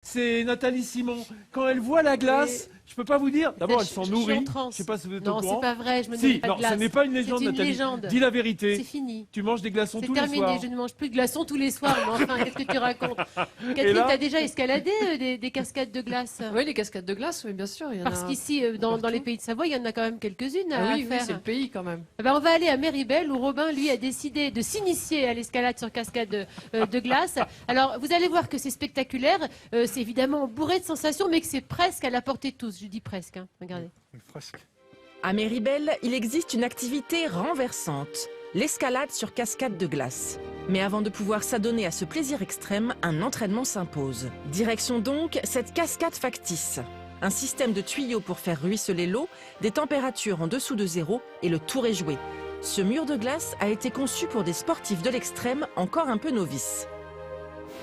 c'est Nathalie Simon. Quand elle voit la glace, je peux pas vous dire. D'abord, elle s'en nourrit. Je sais pas si vous êtes au courant. Non, c'est pas vrai. Je me nourris pas de glace. Ce n'est pas une légende, Nathalie. C'est une légende. Dis la vérité. C'est fini. Tu manges des glaçons tous les soirs. C'est terminé. Je ne mange plus de glaçons tous les soirs. Mais enfin, qu'est-ce que tu racontes? Catherine, t'as déjà escaladé des cascades de glace? Oui, les cascades de glace, oui, bien sûr. Parce qu'ici, dans les pays de Savoie, il y en a quand même quelques-unes à oui, faire. Oui, c'est le pays quand même. Ben, on va aller à Méribel où Robin, lui, a décidé de s'initier à l'escalade sur cascade de glace. Alors, vous allez voir que c'est spectaculaire. C'est évidemment bourré de sensations, mais que c'est presque à la portée de tous. Je dis presque, hein. Regardez. Presque. À Méribel, il existe une activité renversante, l'escalade sur cascade de glace. Mais avant de pouvoir s'adonner à ce plaisir extrême, un entraînement s'impose. Direction donc cette cascade factice. Un système de tuyaux pour faire ruisseler l'eau, des températures en dessous de zéro et le tour est joué. Ce mur de glace a été conçu pour des sportifs de l'extrême encore un peu novices.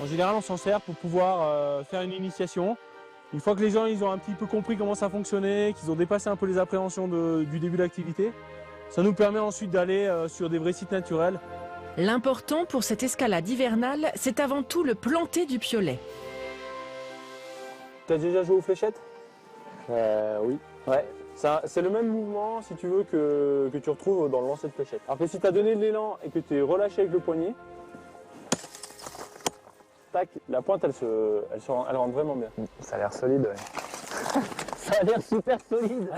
En général, on s'en sert pour pouvoir faire une initiation. Une fois que les gens ils ont un petit peu compris comment ça fonctionnait, qu'ils ont dépassé un peu les appréhensions du début de l'activité, ça nous permet ensuite d'aller sur des vrais sites naturels. L'important pour cette escalade hivernale, c'est avant tout le planter du piolet. Tu as déjà joué aux fléchettes? Oui. Ouais. C'est le même mouvement, si tu veux, que tu retrouves dans le lancer de fléchette. Alors que si tu as donné de l'élan et que tu es relâché avec le poignet, tac, la pointe, elle rentre vraiment bien. Ça a l'air solide, ouais. Ça a l'air super solide.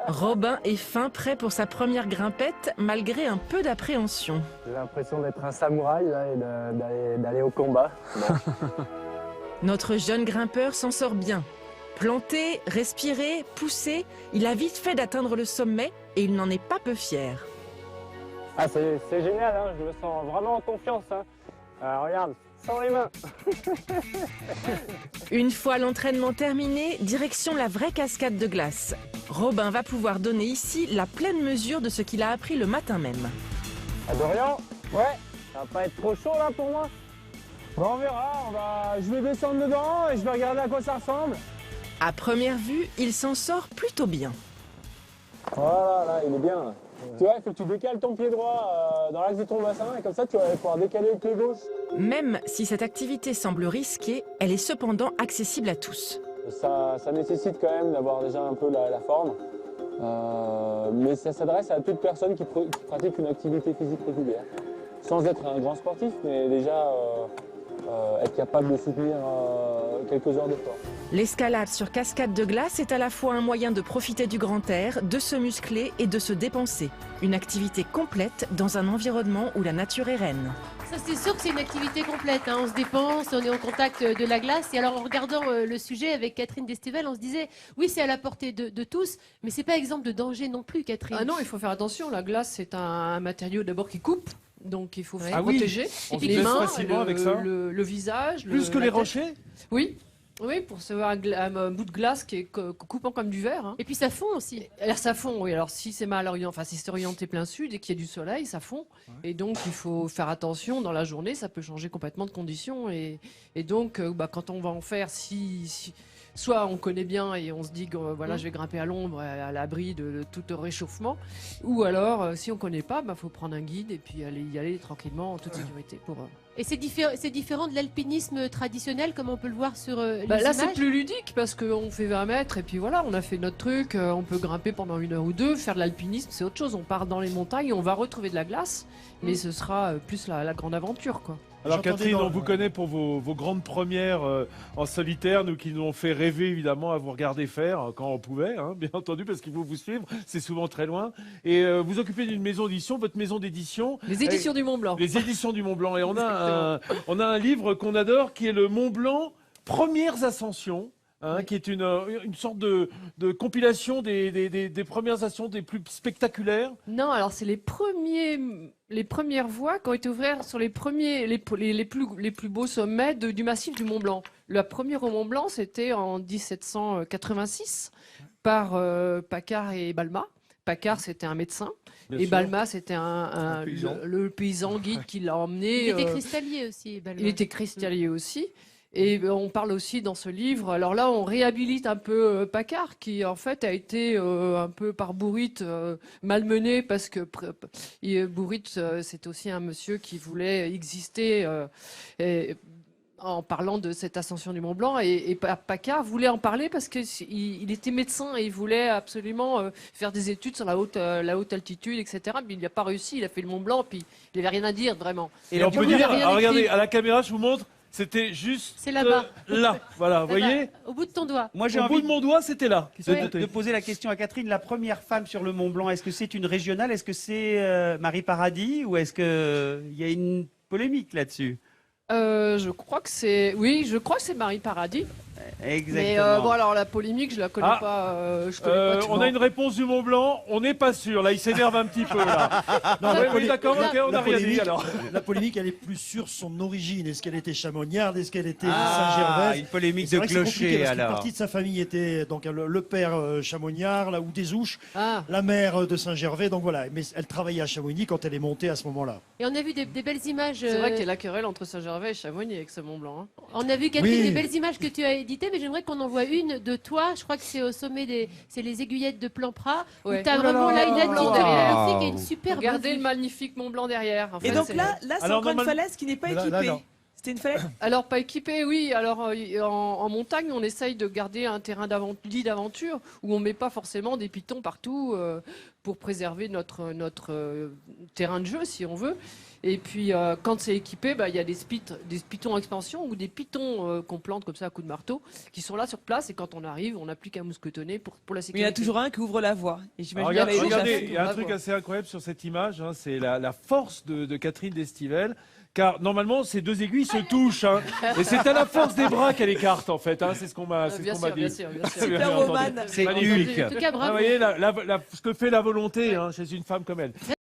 Robin est fin prêt pour sa première grimpette, malgré un peu d'appréhension. J'ai l'impression d'être un samouraï là, et d'aller au combat. Notre jeune grimpeur s'en sort bien. Planter, respirer, pousser, il a vite fait d'atteindre le sommet et il n'en est pas peu fier. Ah, c'est génial, hein, je me sens vraiment en confiance. Hein. Regarde, sans les mains. Une fois l'entraînement terminé, direction la vraie cascade de glace. Robin va pouvoir donner ici la pleine mesure de ce qu'il a appris le matin même. Ah, Dorian, ouais, ça va pas être trop chaud là pour moi? Bon, on verra, je vais descendre dedans et je vais regarder à quoi ça ressemble. À première vue, il s'en sort plutôt bien. Voilà, là, il est bien. Là. Tu vois, il faut que tu décales ton pied droit dans l'axe de ton bassin et comme ça, tu vas pouvoir décaler le pied gauche. Même si cette activité semble risquée, elle est cependant accessible à tous. Ça nécessite quand même d'avoir déjà un peu la forme. Mais ça s'adresse à toute personne qui pratique une activité physique régulière. Sans être un grand sportif, mais déjà être capable de soutenir quelques heures d'effort. L'escalade sur cascade de glace est à la fois un moyen de profiter du grand air, de se muscler et de se dépenser. Une activité complète dans un environnement où la nature est reine. Ça, c'est sûr que c'est une activité complète. Hein. On se dépense, on est au contact de la glace. Et alors, en regardant le sujet avec Catherine Destével, on se disait, oui, c'est à la portée de tous, mais c'est pas exemple de danger non plus, Catherine. Ah non, il faut faire attention. La glace, c'est un matériau d'abord qui coupe. Donc il faut se oui. protéger Les mains, le visage. Plus que les rochers. Oui. Oui, pour se voir un bout de glace qui est coupant comme du verre. Hein. Et puis ça fond aussi. Alors ça fond, oui. Alors si c'est mal orienté, enfin si c'est orienté plein sud et qu'il y a du soleil, ça fond. Ouais. Et donc il faut faire attention dans la journée, ça peut changer complètement de conditions. Et donc quand on va en faire, soit on connaît bien et on se dit que voilà, je vais grimper à l'ombre, à l'abri de tout réchauffement. Ou alors, si on connaît pas, faut prendre un guide et puis y aller tranquillement en toute sécurité pour. Et c'est différent de l'alpinisme traditionnel, comme on peut le voir sur les là, images. c'est plus ludique parce qu'on fait 20 mètres et puis voilà, on a fait notre truc. On peut grimper pendant 1 heure ou 2. Faire de l'alpinisme, c'est autre chose. On part dans les montagnes, on va retrouver de la glace, mais ce sera plus la grande aventure, quoi. Alors Catherine, on vous connaît pour vos grandes premières en solitaire, nous qui nous ont fait rêver évidemment à vous regarder faire quand on pouvait, hein, bien entendu, parce qu'il faut vous suivre, c'est souvent très loin. Et vous occupez d'une maison d'édition, votre maison d'édition. Les éditions du Mont Blanc. Les éditions du Mont Blanc. Et on a un livre qu'on adore qui est le Mont Blanc Premières Ascensions. Hein, qui est une sorte de compilation des premières ascensions des plus spectaculaires. Non, alors c'est les premières voies qui ont été ouvertes sur les plus beaux sommets du massif du Mont Blanc. La première au Mont Blanc, c'était en 1786 par Paccard et Balmat. Paccard, c'était un médecin. Bien et sûr. Balmat, c'était le paysan guide qui l'a emmené. Il était cristallier aussi, Balmat. Il était cristallier aussi. Et on parle aussi dans ce livre, alors là on réhabilite un peu Paccard qui en fait a été un peu par Bourrit malmené parce que Bourrit c'est aussi un monsieur qui voulait exister en parlant de cette ascension du Mont Blanc. Et Paccard voulait en parler parce qu'il était médecin et il voulait absolument faire des études sur la haute altitude, etc. Mais il n'a pas réussi. Il a fait le Mont Blanc, puis il n'avait rien à dire vraiment. Et on peut dire, rien écrit. regardez, à la caméra, je vous montre, c'était juste C'est là-bas. là. Voilà, vous voyez. Au bout de ton doigt. Moi, j'ai Au bout envie de mon doigt, c'était là. de poser la question à Catherine. La première femme sur le Mont Blanc, est-ce que c'est une régionale? Est-ce que c'est Marie Paradis? Ou est-ce qu'il y a une polémique là-dessus? Je crois que c'est Marie Paradis. Exactement. Mais bon, alors la polémique, je la connais pas. Je connais pas tout. On a une réponse du Mont Blanc, on n'est pas sûr. Là, il s'énerve un petit peu. Là. Non, Ouais, la oui, d'accord, ok, on n'a rien dit alors. La polémique, elle est plus sur son origine. Est-ce qu'elle était chamonniarde? Est-ce qu'elle était Ah, Saint-Gervais? une polémique C'est de vrai que c'est compliqué clocher parce qu'une alors. partie de sa famille était donc le père chamonniard, là, ou des Ouches, Ah. la mère de Saint-Gervais. Donc voilà, mais elle travaillait à Chamonix quand elle est montée à ce moment-là. Et on a vu des belles images. C'est vrai qu'il y a la querelle entre Saint-Gervais et Chamonix avec ce Mont Blanc. Hein. On a vu, Catherine, Oui. des belles images que tu as éditées, mais j'aimerais qu'on en voit une de toi. Je crois que c'est au sommet c'est les aiguillettes de Plampras. Ouais. Où tu as Oh là vraiment là, là une attitude wow. magnifique et une superbe Regardez vue. le magnifique Mont Blanc derrière. Enfin, Et donc c'est- là c'est Alors, encore une normalement- falaise qui n'est pas Là, équipée. non. C'était une falaise. Alors pas équipé, oui. Alors en montagne, on essaye de garder un terrain lit d'aventure où on met pas forcément des pitons partout pour préserver notre terrain de jeu, si on veut. Et puis quand c'est équipé, il y a des pitons en expansion ou des pitons qu'on plante comme ça à coups de marteau, qui sont là sur place. Et quand on arrive, on n'a plus qu'à mousquetonner pour la Mais il y sécurité. en a toujours un qui ouvre la voie. Et j'imagine Alors, qu'il y en a regardez, déjà fait. il y a un on truc va assez incroyable sur cette image, hein, c'est la force de Catherine Destivelle. Car normalement, ces deux aiguilles se touchent. Hein, et c'est à la force des bras qu'elle écarte, en fait. Hein, c'est ce qu'on m'a Bien dit. sûr, bien sûr, bien sûr. Bien Super entendu. Roman. C'est Magnifique. Hulk. En tout cas, Ah, bravo. vous voyez ce que fait la volonté hein, chez une femme comme elle.